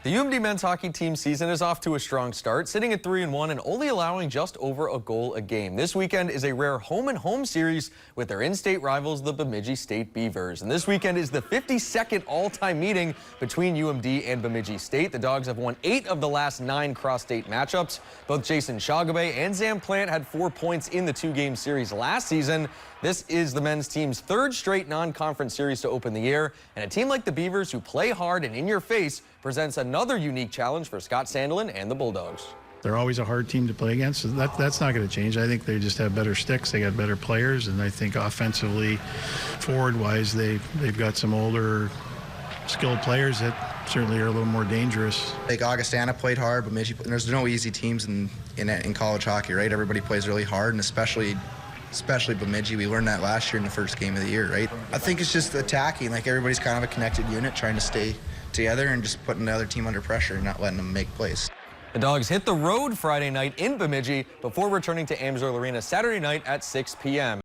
The UMD men's hockey team season is off to a strong start, sitting at 3-1 and only allowing just over a goal a game. This weekend is a rare home-and-home series with their in-state rivals, the Bemidji State Beavers. And this weekend is the 52nd all-time meeting between UMD and Bemidji State. The Dogs have won 8 of the last 9 cross-state matchups. Both Jason Shagabay and Zam Plant had 4 points in the 2-game series last season. This is the men's team's 3rd straight non-conference series to open the year, and a team like the Beavers, who play hard and in your face, presents another unique challenge for Scott Sandelin and the Bulldogs. They're always a hard team to play against, so that's not going to change. I think they just have better sticks, they got better players, and I think offensively, forward-wise, they've got some older, skilled players that certainly are a little more dangerous. Like Augustana played hard, but there's no easy teams in college hockey, right? Everybody plays really hard, and especially Bemidji. We learned that last year in the first game of the year, right? I think it's just attacking. Like, everybody's kind of a connected unit, trying to stay together and just putting the other team under pressure and not letting them make plays. The Dogs hit the road Friday night in Bemidji before returning to Amsoil Arena Saturday night at 6 p.m.